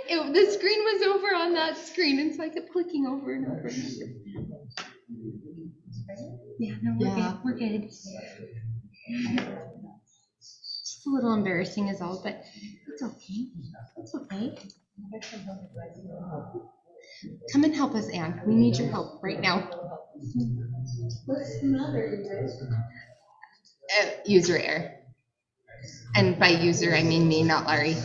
The screen was over on that screen, and so I kept clicking over and over. Yeah, no, we're good. Just a little embarrassing is all, but it's okay. It's okay. Come and help us, Anne. We need your help right now. What's the matter? User error. And by user, I mean me, not Larry.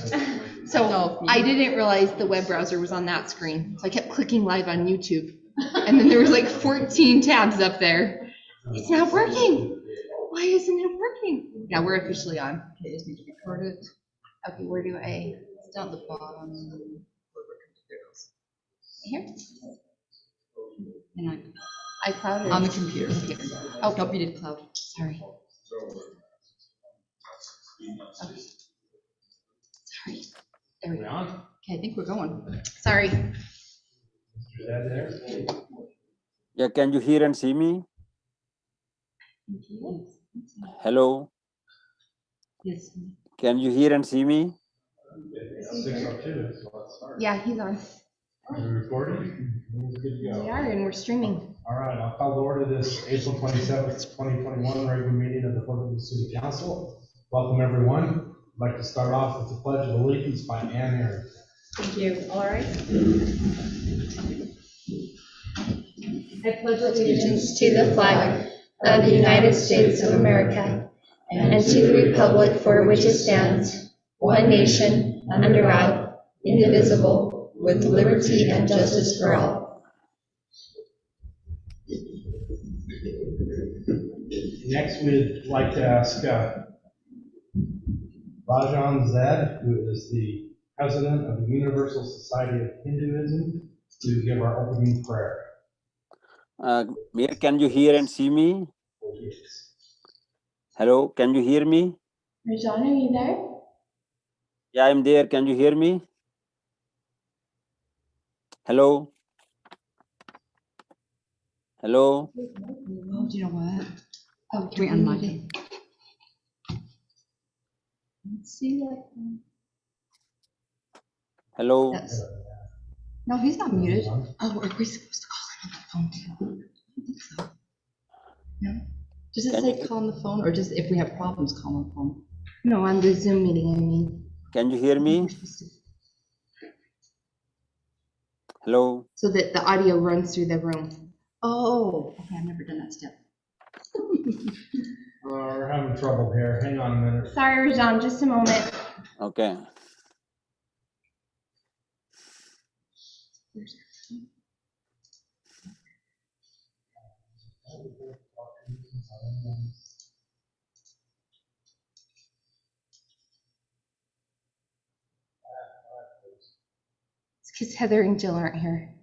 So I didn't realize the web browser was on that screen. So I kept clicking live on YouTube. And then there was like 14 tabs up there. It's not working. Why isn't it working? Yeah, we're officially on. Okay, just need to record it. Okay, where do I? It's down the bottom. Here? And iCloud or on the computer. Oh, nope, you did cloud. Sorry. Okay. Sorry. There we go. Okay, I think we're going. Sorry. Yeah, can you hear and see me? Hello? Yes. Can you hear and see me? 6:02, so let's start. Yeah, he's on. Are we recording? We're good to go. We are, and we're streaming. All right, I'll call to order this April 27th, 2021 regular meeting of the Portland City Council. Welcome, everyone. I'd like to start off with the Pledge of Allegiance by Ann Aaron. Thank you. All right. I pledge allegiance to the flag of the United States of America and to the republic for which it stands, one nation, under God, indivisible, with liberty and justice for all. Next, we'd like to ask Rajan Zed, who is the president of the Universal Society of Hinduism, to give our opening prayer. Mayor, can you hear and see me? Hello, can you hear me? Rajan, are you there? Yeah, I'm there. Can you hear me? Hello? Hello? Oh, do you know what? Oh, can we unlock it? Let's see. Hello? That's... No, he's not muted. Oh, are we supposed to call him on the phone too? I think so. No? Does it say call on the phone, or just if we have problems, call on the phone? No, on the Zoom meeting, I mean. Can you hear me? Hello? So that the audio runs through the room. Oh, okay, I've never done that step. We're having trouble here. Hang on a minute. Sorry, Rajan, just a moment. Okay. It's because Heather and Jill aren't here.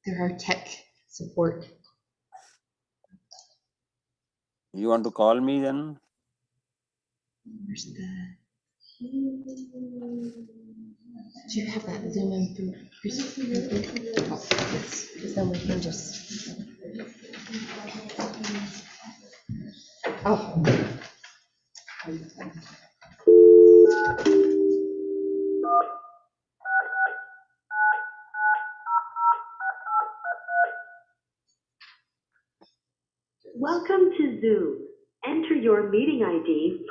They're our tech support. You want to call me then? Where's the... Do you have that Zoom info? Oh, yes, because then we can just... Oh. Welcome to Zoom. Enter your meeting ID.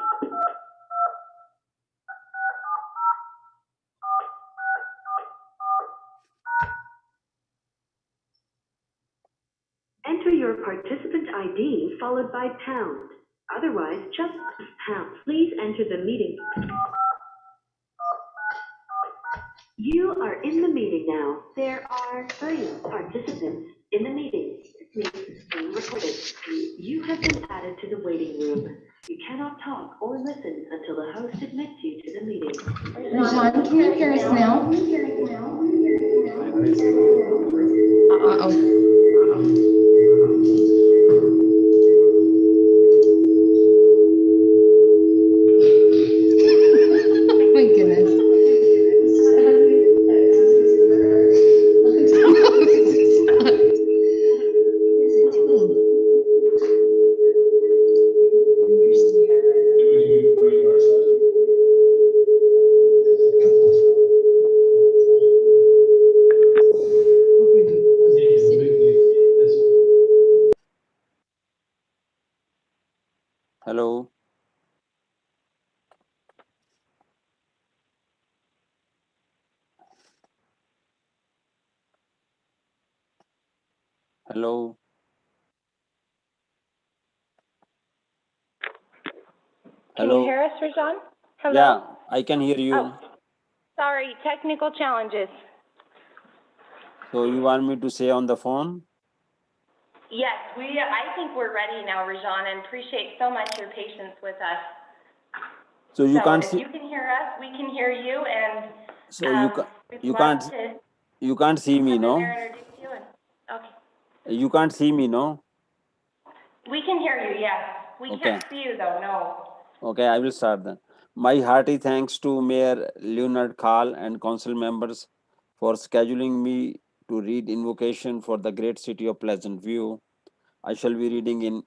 Enter your participant ID followed by pound. Otherwise, just pound. Please enter the meeting. You are in the meeting now. There are 3 participants in the meeting. Meeting being recorded. You have been added to the waiting room. You cannot talk or listen until the host admits you to the meeting. Rajan, can you hear us now? Uh-oh. My goodness. Hello. Can you Hello. hear us, Rajan? Hello? Yeah, I can hear you. Oh, sorry, technical challenges. So you want me to say on the phone? Yes, I think we're ready now, Rajan, and appreciate so much your patience with us. So you So can't if see. you can hear us, we can hear you, and So you we'd you love can't to you can't see me, come in there no? and introduce you. And, okay. You can't see me, no? We can hear you, yes. We Okay. can't see you, though, no. Okay, I will start then. My hearty thanks to Mayor Leonard Kahl and council members for scheduling me to read invocation for the great city of Pleasant View. I shall be reading in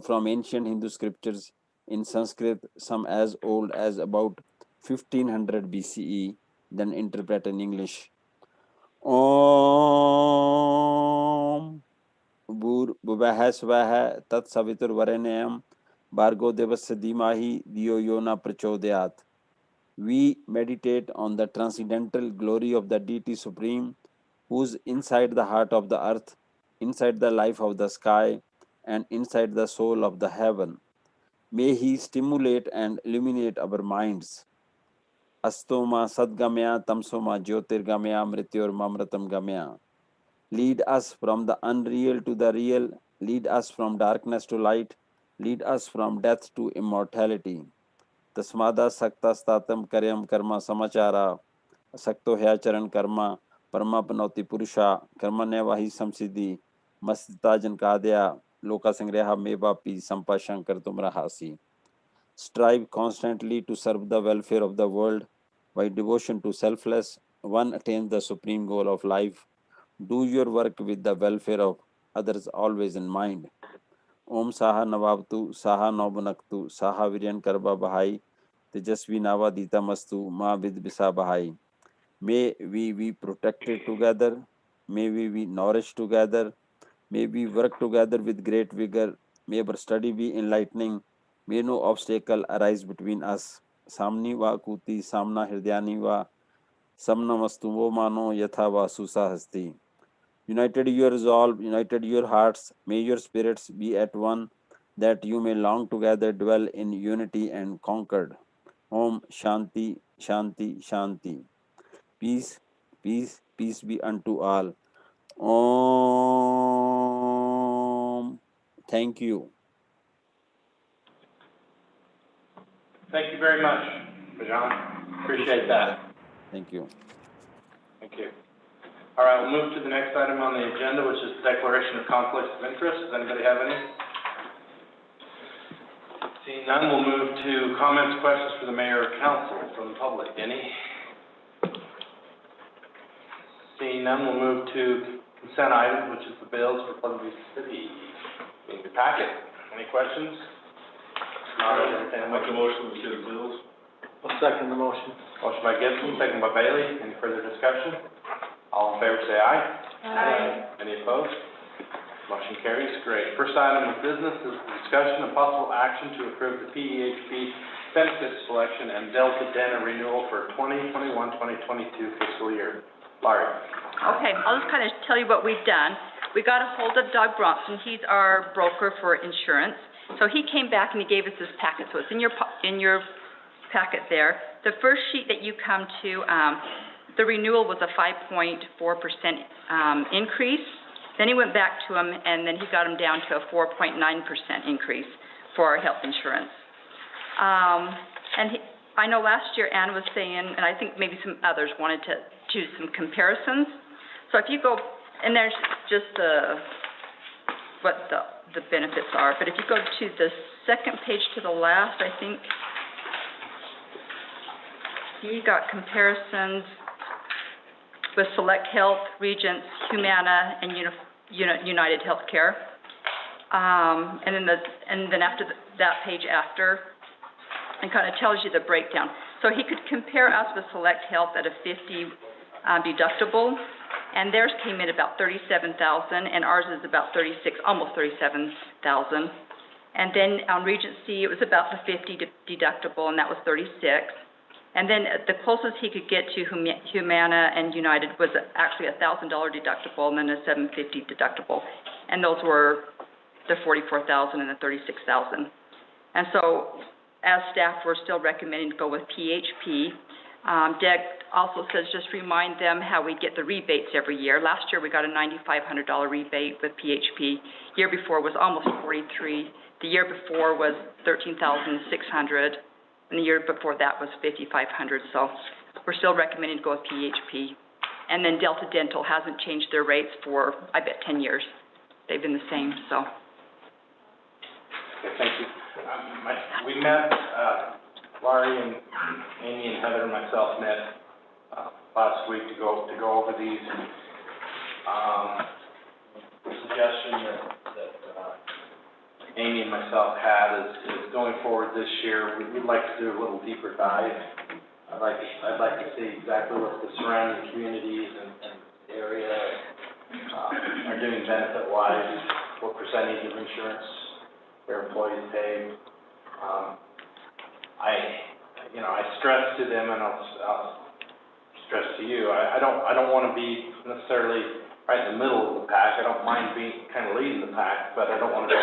from ancient Hindu scriptures in Sanskrit, some as old as about 1500 BCE, then interpret in English. Om Bhuvah Swah Tat Savitur Varenyam Bhargo Devasya Dhimahi Dio Yona Prachodayat. We meditate on the transcendental glory of the Deity Supreme, who's inside the heart of the earth, inside the life of the sky, and inside the soul of the heaven. May He stimulate and illuminate our minds. Astoma Sadgamya Tamsoma Jyotirgamya Mrityor Mamratam Gamya. Lead us from the unreal to the real. Lead us from darkness to light. Lead us from death to immortality. Tasmada Sakta Statam Karyam Karma Samachara. Sakto Hyacharan Karma. Parma Panoti Purusha. Karma Nevahi Samsiddhi. Mastita Jankadya. Loka Sangreha Mevapi Sampa Shankar Tumrahasi. Strive constantly to serve the welfare of the world. By devotion to selfless, one attains the supreme goal of life. Do your work with the welfare of others always in mind. Om Saha Navavtu, Saha Nobunaktu, Saha Viryan Karba Bahai, Tejasvi Nava Dita Mastu, Ma Vid Bisa Bahai. May we be protected together. May we be nourished together. May we work together with great vigor. May our study be enlightening. May no obstacle arise between us. Samni va kuti, samna hridyani va, samna mastuvo mano yatha va susa hasti. United your resolve, united your hearts, may your spirits be at one, that you may long together dwell in unity and concord. Om Shanti, Shanti, Shanti. Peace, peace, peace be unto all. Om. Thank you. Thank you very much, Rajan. Appreciate that. Thank you. Thank you. All right, we'll move to the next item on the agenda, which is the declaration of conflicts of interest. Does anybody have any? Seeing none, we'll move to comments, questions for the mayor or council from the public. Any? Seeing none, we'll move to consent items, which is the bills for Pleasant View City. In your packet. Any questions? Not entertained. Make a motion to consider bills. I'll second the motion. Motion by Gibson, second by Bailey. Any further discussion? All in favor say aye. Aye. Any opposed? Motion carries. Great. First item of business is the discussion and possible action to approve the PEHP benefit selection and Delta Dena renewal for 2021-2022 fiscal year. Larry. Okay, I'll just kind of tell you what we've done. We got a hold of Doug Bronson. He's our broker for insurance. So he came back and he gave us this packet. So it's in your packet there. The first sheet that you come to, the renewal was a 5.4% increase. Then he went back to him and then he got him down to a 4.9% increase for our health insurance. I know last year Ann was saying, and I think maybe some others wanted to do some comparisons. So if you go, and there's just what the benefits are, but if you go to the second page to the last, I think, you got comparisons with Select Health, Regents, Humana, and United Healthcare. And then after that page after, it kind of tells you the breakdown. So he could compare us with Select Health at a 50 deductible, and theirs came in about $37,000, and ours is about almost $37,000. And then on Regency, it was about the 50 deductible, and that was $36,000. And then the closest he could get to Humana and United was actually $1,000 deductible and then a $750 deductible. And those were the $44,000 and the $36,000. And so, as staff, we're still recommending to go with PHP. Deg also says just remind them how we get the rebates every year. Last year we got a $9,500 rebate with PHP. Year before was almost $43,000. The year before was $13,600, and the year before that was $5,500. So we're still recommending to go with PHP. And then Delta Dental hasn't changed their rates for, I bet, 10 years. They've been the same, so. Okay, thank you. We met, Laurie and Amy and Heather and myself met last week to go over these. The suggestion that Amy and myself had is going forward this year, we'd like to do a little deeper dive. I'd like to see exactly what the surrounding communities and the area are doing benefit-wise, what percentage of insurance their employees pay. I stress to them, and I'll stress to you, I don't want to be necessarily right in the middle of the pack. I don't mind being kind of leading the pack, but I don't want to be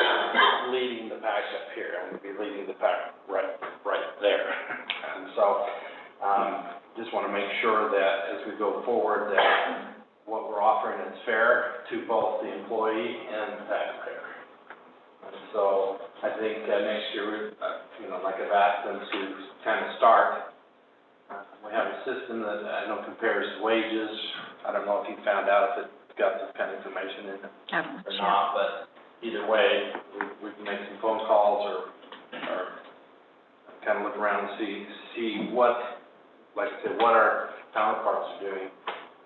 leading the pack up here. I want to be leading the pack right there. And so, just want to make sure that as we go forward, that what we're offering is fair to both the employee and the taxpayer. And so, I think next year, like I've asked them to kind of start. We have a system that I know compares wages. I don't know if you found out if it got this kind of information in it or not, but either way, we can make some phone calls or kind of look around and see what, like I said, what our counterparts are doing.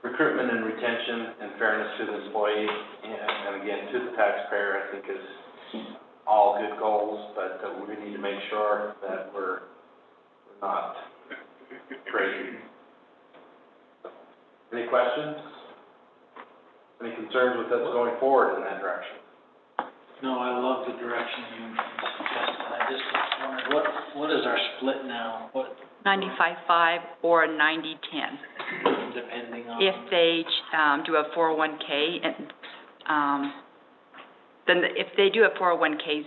Recruitment and retention and fairness to the employee and again, to the taxpayer, I think is all good goals, but we need to make sure that we're not crazy. Any questions? Any concerns with us going forward in that direction? No, I love the direction you suggested. I just wondered, what is our split now? What, 95-5 or a 90-10, depending on? if they do a 401k, and then if they do a 401k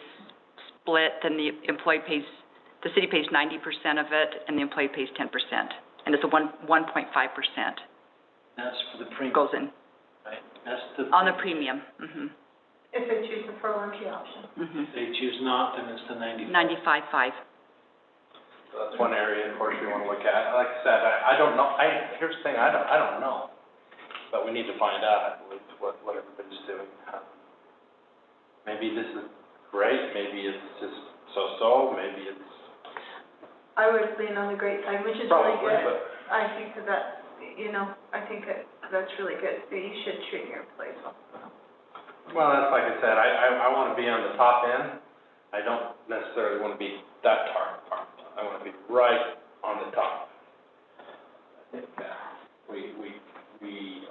split, then the city pays 90% of it, and the employee pays 10%, and it's a 1.5% That's for the premium, goes in right? That's the. on the premium. If they choose the 401k option. If they choose not, then it's the 95. 95-5. So that's one area, of course, we want to look at. Like I said, I don't know. Here's the thing, I don't know, but we need to find out, I believe, what everybody's doing. Maybe this is great, maybe it's just so-so, maybe it's. I would lean on the great side, which is really Probably, good. but I think that, I think that's really good. That you should treat your employees well. well, that's like I said, I want to be on the top end. I don't necessarily want to be that part. I want to be right on the top. I think we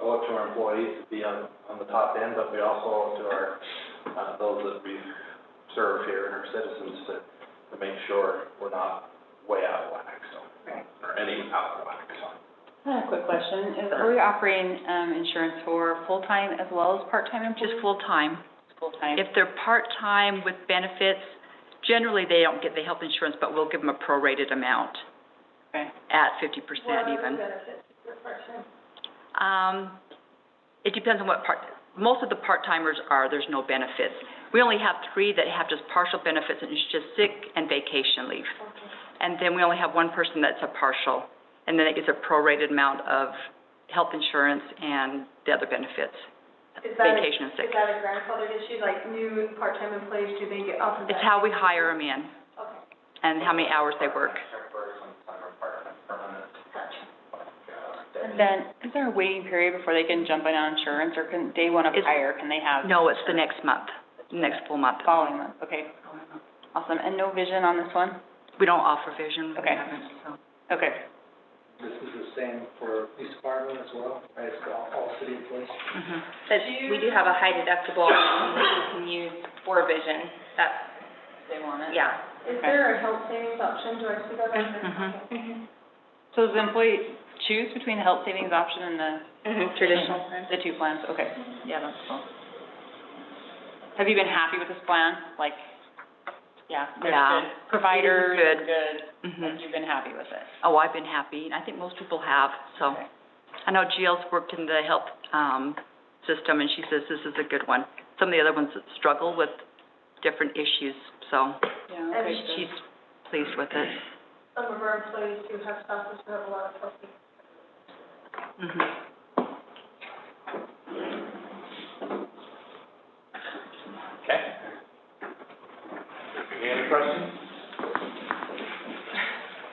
owe it to our employees to be on the top end, but we also owe it to our those that we serve here and our citizens to make sure we're not way out of whack, or any out of whack. I have a quick question. Are we offering insurance for full-time as well as part-time employees? Just full-time. Full-time. If they're part-time with benefits, generally they don't get the health insurance, but we'll give them a prorated amount. Okay. At 50% What are even. the benefits for part-time? It depends on what most of the part-timers there's no benefits. We only have 3 that have just partial benefits, and it's just sick and vacation leave. And then we only have 1 person that's a partial, and then it gets a prorated amount of health insurance and the other benefits, vacation and sick. Is that a grandfathered issue, like new part-time employees, do they get offered that? It's how we hire them in Okay, and how many hours they work. gotcha. And then, is there a waiting period before they can jump in on insurance, or can day one of hire, can they have? No, it's the next month, next full month. Following month, okay. Awesome. And no vision on this one? We don't offer vision. Okay. Okay. This is the same for police department as well, right, for all city employees? But we do have a high deductible that you can use for vision, if they want it. Yeah. Is there a health savings option, do I see that on there? Mhm. So does the employee choose between the health savings option and the? Traditional plan. The two plans, okay. Yeah, that's cool. Have you been happy with this plan? Like, yeah, there's Yeah. good providers, Good. good, Mhm. like, you've been happy with it? Oh, I've been happy, and I think most people have, so. Okay. I know Jill's worked in the health, system, and she says this is a good one. Some of the other ones that struggle with different issues, so Yeah, okay, good. she's pleased with it. Some of our employees do have spouses who have a lot of health needs. Mhm. Okay. Any other questions?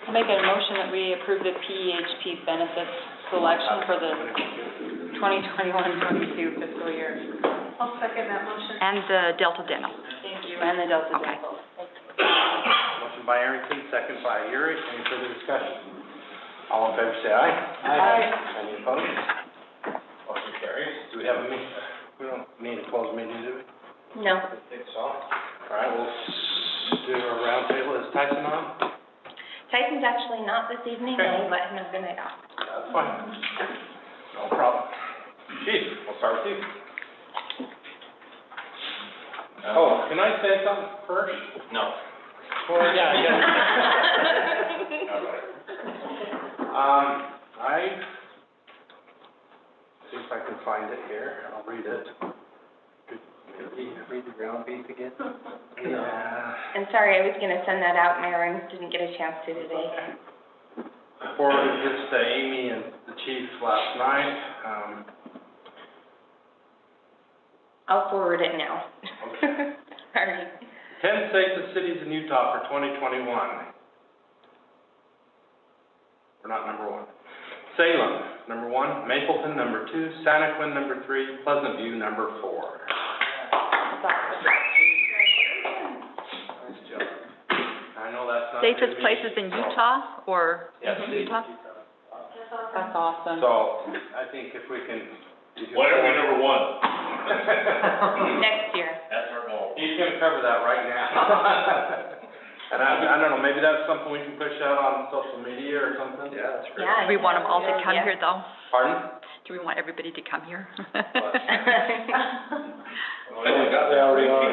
I'll make a motion that we approve the PEHP benefits selection for the 2021-22 fiscal year. I'll second that motion. And the Delta Dental. Thank you. And the Delta Okay. Dental. Thank you. Motion by Arrington, second by Urick. Any further discussion? All in favor, say aye. Aye. Any opposed? Motion carries. Do we have a meeting? We don't need a closed meeting, do we? No. I think so. All right, we'll do a round table. Is Tyson on? Tyson's actually not this evening, Okay. I'll let him know good night off. That's fine. No problem. Chief, we'll start with you. Oh, can I say something first? No. Well, yeah, I guess. All right. I see if I can find it here. I'll read it. Read the ground piece again? Yeah. And sorry, I was gonna send that out, Myron didn't get a chance to today. I forwarded this to Amy and the chief last night. I'll forward it now. Okay. Sorry. 10 safest cities in Utah for 2021. We're not number one. Salem, number 1. Mapleton, number 2. Santaquin, number 3. Pleasant View, number 4. Nice job. I know that's not. Safest to me, places in so- Utah, or Yes. Utah? That's awesome. So, I think if we can. Why are we number one? Next year. That's our goal. He's gonna cover that right now. And I don't know, maybe that's something we can push out on social media or something? Yeah, that's great. Yeah. Do we want them all to come Yeah. here, though? Pardon? Do we want everybody to come here? They already are.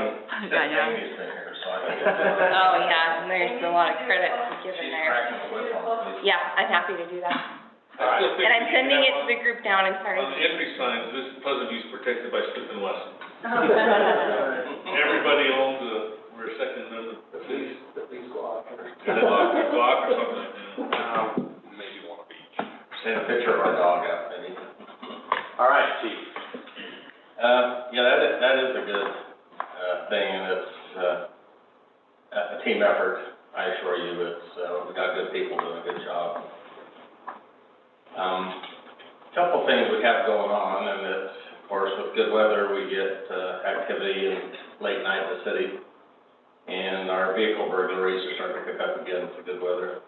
Yeah, yeah. Amy's been here, so I think. Oh, yeah, and there's a lot of credit given She's there. cracking the whip on it. Yeah, I'm happy to do that. All right. And I'm sending it to the group down, I'm sorry. On the entry signs, this Pleasant View's protected by Smith and Wesson. Everybody owns we're a second amendment. At least Glock or something like that. Maybe one of each. Send a picture of our dog out, maybe. All right, chief. Yeah, that is a good, thing, and it's, a team effort, I assure you. It's, we got good people doing a good job. Couple things we have going on, and it's, of course, with good weather, we get, activity in late night in the city. And our vehicle burglaries are starting to pick up again with the good weather.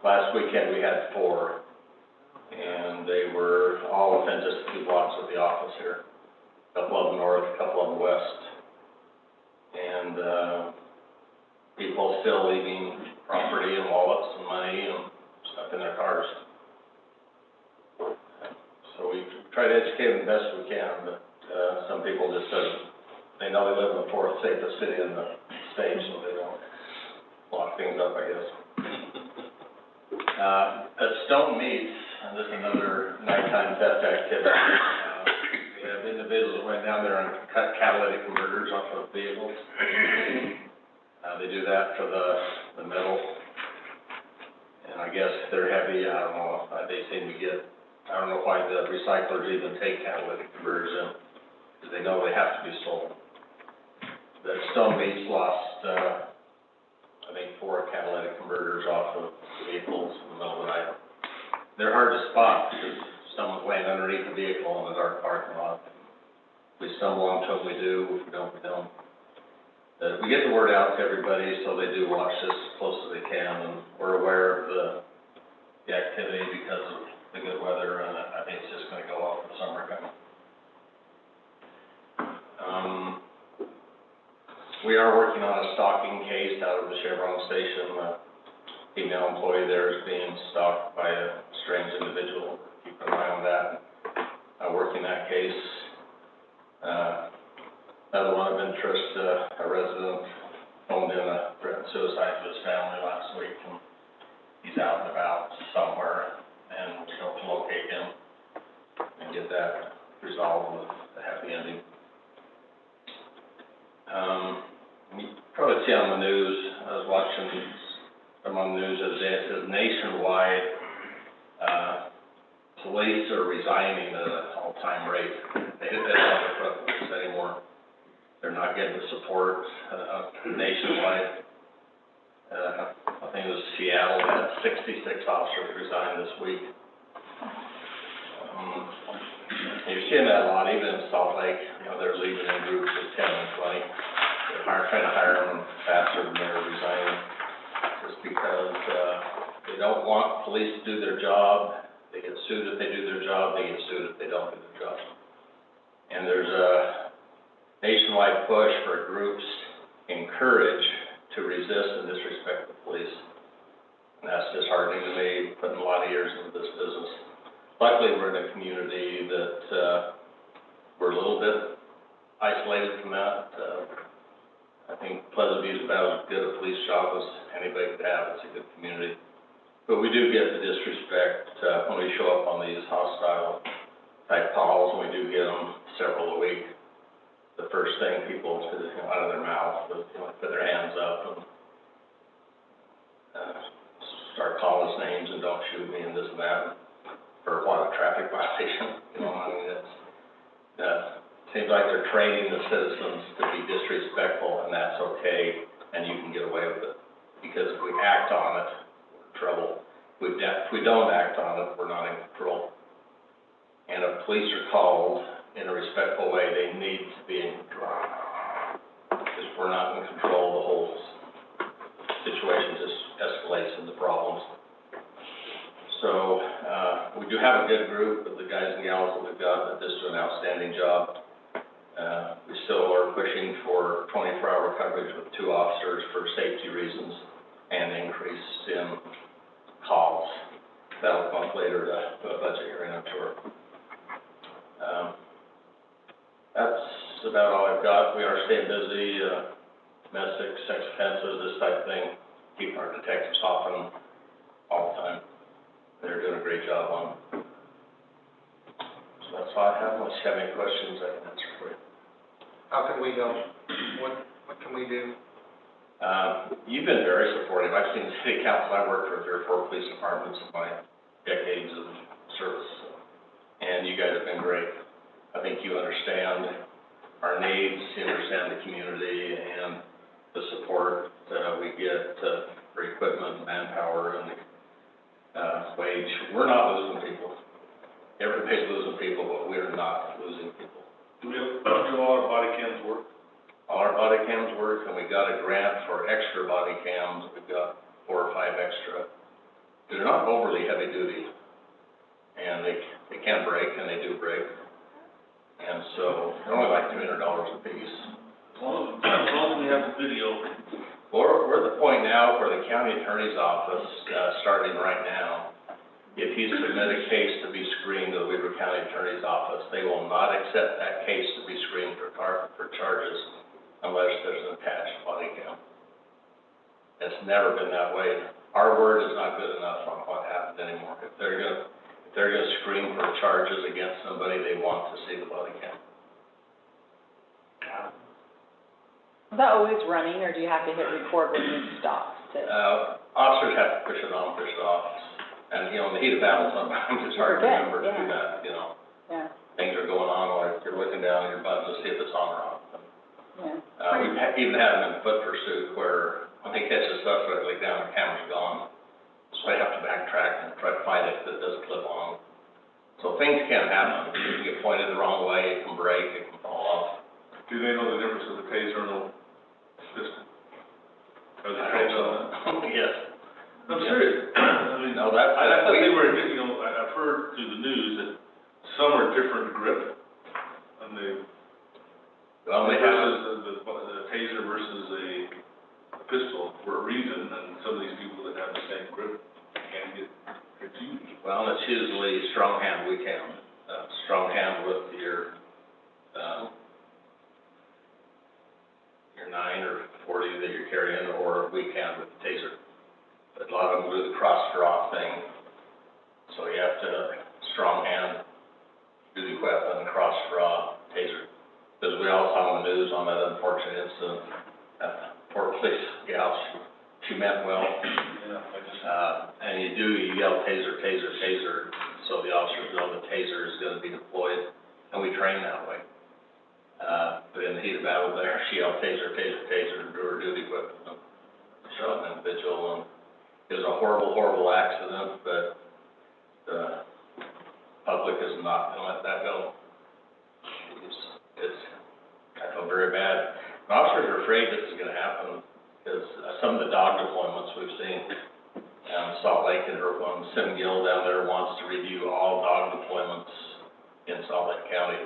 Last weekend, we had 4, and they were all within just a few blocks of the office here. A couple of them north, a couple of them west. And, people still leaving property and wallets and money and stuff in their cars. So we try to educate them the best we can, but, some people just they know they live in the 4th safest city in the state, so they don't lock things up, I guess. At Stone Meats, and this is another nighttime theft activity. We have individuals who went down there and cut catalytic converters off of vehicles. They do that for the metal. And I guess they're heavy, I don't know, they seem to get, I don't know why the recyclers even take catalytic converters in, because they know they have to be sold. The Stone Meats lost, I think 4 catalytic converters off of vehicles in the middle of the night. They're hard to spot because someone's laying underneath the vehicle in a dark parking lot. If we stumble onto them, we do. If we don't, we don't. We get the word out to everybody so they do watch this as close as they can, and we're aware of the activity because of the good weather, and I think it's just going to go up in the summer coming. We are working on a stalking case out of the Chevron station. female employee there is being stalked by a strange individual. Keep an eye on that. Working that case. Another one of interest, a resident phoned in a threatened suicide to his family last week, and he's out and about somewhere, and we hope to locate him and get that resolved with a happy ending. You probably see on the news, I was watching some on the news the other day, it says nationwide, police are resigning at an all-time rate. They don't have the front police anymore. They're not getting the support nationwide. I think it was Seattle had 66 officers resign this week. You're seeing that a lot, even in Salt Lake. They're leaving in groups of 10 and 20. They're trying to hire them faster than they're resigning, just because they don't want police to do their job. They get sued if they do their job. They get sued if they don't do their job. And there's a nationwide push for groups encourage to resist and disrespect the police. And that's disheartening to me, putting a lot of years into this business. Luckily, we're in a community that we're a little bit isolated from that. I think Pleasant View is about as good a police job as anybody could have. It's a good community. But we do get the disrespect when we show up on these hostile type calls, and we do get them several a week. The first thing people out of their mouth is put their hands up and start calling us names and don't shoot me and this and that for what, a traffic violation. I mean, seems like they're training the citizens to be disrespectful, and that's okay, and you can get away with it. Because if we act on it, we're in trouble. If we don't act on it, we're not in control. And if police are called in a respectful way, they need to be in control. Because if we're not in control, the whole situation just escalates into problems. So we do have a good group of the guys and gals that we've got that just do an outstanding job. We still are pushing for 24-hour coverage with 2 officers for safety reasons and increase in calls. That'll come up later to a budget hearing, I'm sure. That's about all I've got. We are staying busy, domestic, sex offenses, this type of thing. Keep our detectives off them all the time. They're doing a great job on it. So that's all I have. Unless you have any questions, I can answer for you. How can we help? What can we do? You've been very supportive. I've seen city council. I worked for 3 or 4 police departments in my decades of service, and you guys have been great. I think you understand our needs, you understand the community, and the support we get for equipment, manpower, and wage. We're not losing people. Everybody's losing people, but we're not losing people. Do all our body cams work? All our body cams work, and we got a grant for extra body cams. We've got 4 or 5 extra. They're not overly heavy duty, and they can break, and they do break. And so they're only like $200 a piece. As long as we have the video. We're at the point now where the county attorney's office, starting right now, if you submit a case to be screened to the Weaver County Attorney's Office, they will not accept that case to be screened for charges unless there's an attached body cam. It's never been that way. Our word is not good enough on what happens anymore. If they're gonna screen for charges against somebody, they want to see the body cam. Is that always running, or do you have to hit record when it stops? Officers have to push it on, push it off. And, in the heat of battle, sometimes it's hard to remember to do that, Yeah. Things are going on, or you're looking down at your button to see if it's on or off. Yeah. We've even had them in foot pursuit where when they catch a suspect, like down, the camera's gone. So they have to backtrack and try to find it if it does clip on. So things can happen. You can get pointed the wrong way, it can break, it can fall off. Do they know the difference of the taser and the pistol? Are they trained on that? Yes. I'm serious. I mean, No, that's. I thought they were, I've heard through the news that some are different grip on the, Well, they have, versus the taser versus a pistol for a reason, and some of these people that have the same grip can get confused. Well, it's usually strong hand weekend, strong hand with your 9 or 40 that you're carrying, or weekend with the taser. But a lot of them do the cross draw thing, so you have to strong hand, duty weapon, cross draw, taser. Because we all saw on the news on that unfortunate incident, that poor police gal, she meant well. And you yell taser, taser, taser, so the officers know the taser is gonna be deployed, and we train that way. But in the heat of battle there, she yelled taser, taser, taser, and drew her duty weapon, shot an individual, and it was a horrible, horrible accident, but the public is not gonna let that go. I feel very bad. The officers are afraid this is gonna happen, because some of the dog deployments we've seen, Salt Lake and her one, Sim Gill down there wants to review all dog deployments in Salt Lake County.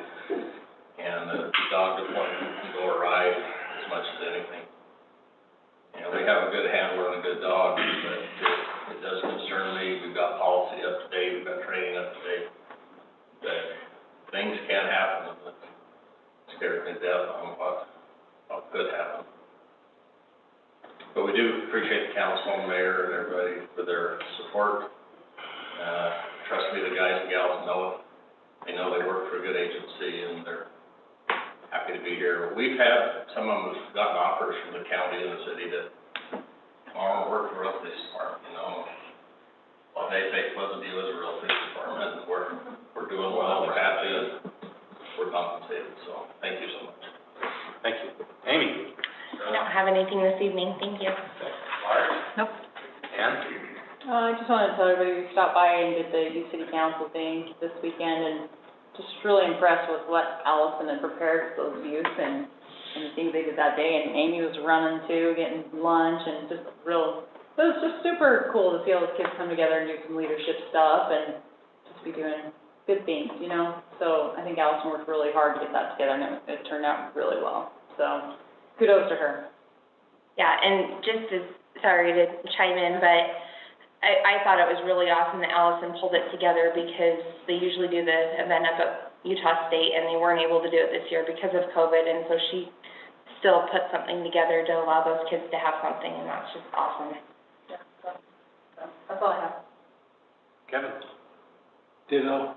And the dog deployment can go awry as much as anything. You know, we have a good handler and a good dog, but it does concern me. We've got policy up to date, we've got training up to date. But things can happen, and it scares me to death on what could happen. But we do appreciate the council and mayor and everybody for their support. Trust me, the guys and gals know it. They know they work for a good agency, and they're happy to be here. We've had, some of them have gotten offers from the county and the city that want to work for real police department, you know. Well, they think Pleasant View is a real police department, and we're doing well, we're happy, and we're compensated, so thank you so much. Thank you. Amy? I don't have anything this evening, thank you. Mark? Nope. Ann? I just wanted to tell everybody we stopped by and did the youth city council thing this weekend, and just really impressed with what Allison had prepared for those youth and the things they did that day. And Amy was running too, getting lunch, and just it was just super cool to see all those kids come together and do some leadership stuff and just be doing good things, you know? So I think Allison worked really hard to get that together, and it turned out really well. So kudos to her. Yeah, and just as, sorry to chime in, but I thought it was really awesome that Allison pulled it together, because they usually do the event up at Utah State, and they weren't able to do it this year because of COVID, and so she still put something together to allow those kids to have something, and that's just awesome. Yeah, so that's all I have. Kevin? Ditto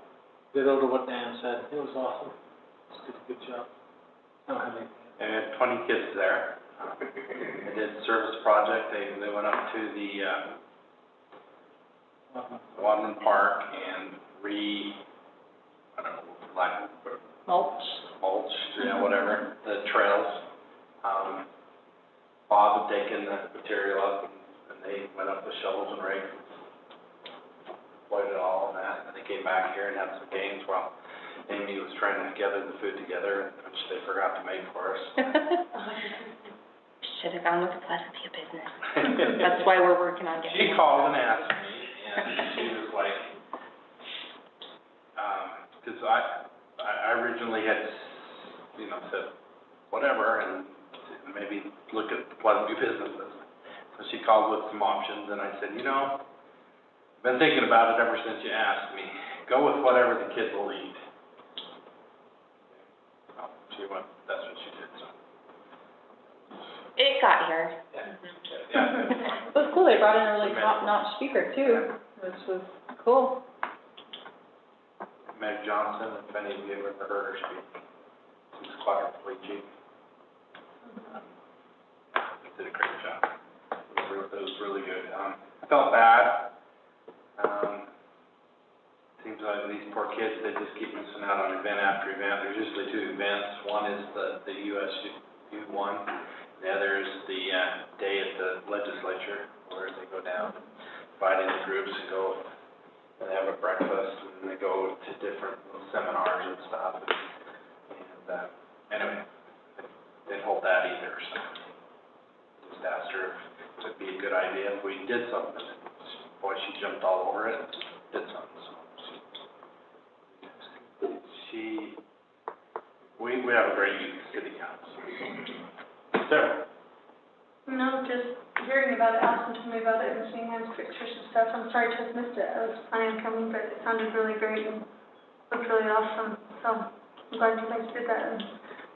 to what Dan said, it was awesome, good job. I don't have anything. I had 20 kids there. They did service project, they went up to the, Wadman Park and I don't know, mulch, yeah, whatever, the trails. Bob had taken the material up, and they went up with shovels and rakes, deployed it all and that, and they came back here and had some games while Amy was trying to gather the food together, which they forgot to make for us. Should have gone with the Pleasant View business. That's why we're working on getting. She called and asked me, and she was like, because I originally had, said, whatever, and maybe look at the Pleasant View businesses. So she called with some options, and I said, I've been thinking about it ever since you asked me. Go with whatever the kids will eat. That's what she did, so. It got here. Yeah. It was cool, they brought in a really top-notch speaker too, which was cool. Meg Johnson, if any of you have ever heard her speak, she's Clark Leachy. Did a great job. It was really good. I felt bad. Seems like these poor kids, they just keep missing out on event after event. There's usually 2 events. One is the USU one. The other is the day at the legislature, where they go down, divide into groups and go and have a breakfast, and they go to different little seminars and stuff. And anyway, they didn't hold that either, so just asked her if it'd be a good idea if we did something. Boy, she jumped all over it and did something. We have a great youth city council. Sarah? No, just hearing about it, asking to me about it, and seeing those pictures and stuff. I'm sorry to have missed it. I was planning on coming, but it sounded really great and looked really awesome. So I'm glad you guys did that, and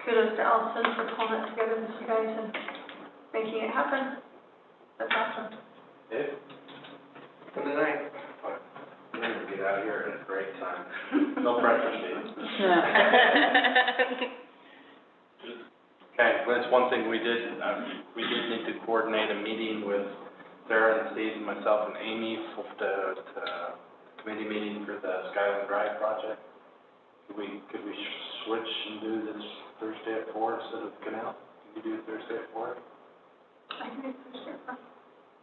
kudos to Allison for pulling it together with you guys and making it happen. That's awesome. Dave? For the night. I'm gonna get out of here at a great time. No pressure, Steve. Okay, well, that's one thing we did need to coordinate a meeting with Sarah and Steve and myself and Amy for the committee meeting for the Skyland Drive project. Could we switch and do this Thursday at 4 instead of Canal? Can you do Thursday at 4? I can do Thursday.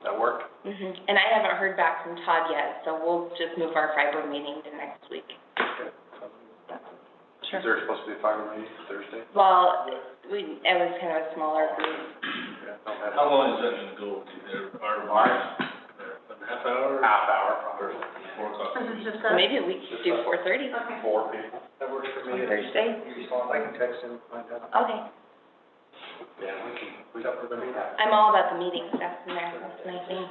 That work? And I haven't heard back from Todd yet, so we'll just move our fiber meeting to next week. Okay. Is there supposed to be a fiber meeting Thursday? Well, it was kind of a smaller group. Yeah, How long is that gonna go to there? Our March? a half hour? Half hour, probably. 4 o'clock. This is just So maybe we could do 4:30 Okay. 4 people. That works for on me. Thursday. I can text him, find out. Okay. Yeah, we're gonna be that. I'm all about the meeting stuff in there. That's my thing.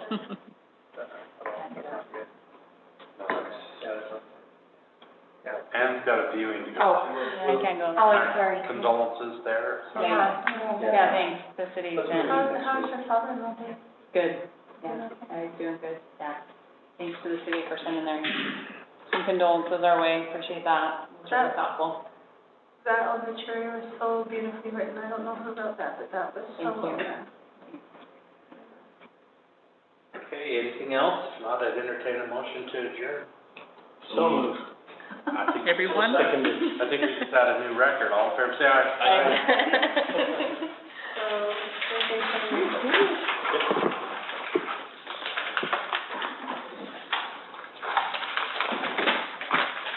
Anne's got a viewing to go Oh, to. Yeah, I can't go. Oh, I'm sorry. Condolences there. Yeah, thanks. The city's been How's your father-in-law doing? good. Yeah, he's doing good. Yeah. Thanks to the city for sending their some condolences our way. Appreciate that. It's really thoughtful. That obituary was so beautifully written. I don't know who wrote that, but that was so Thank well you. done. Okay, anything else? If not, I'd entertain a motion to adjourn. So moved. I think. Everyone? I think we just had a new record. All in favor, say aye. Aye.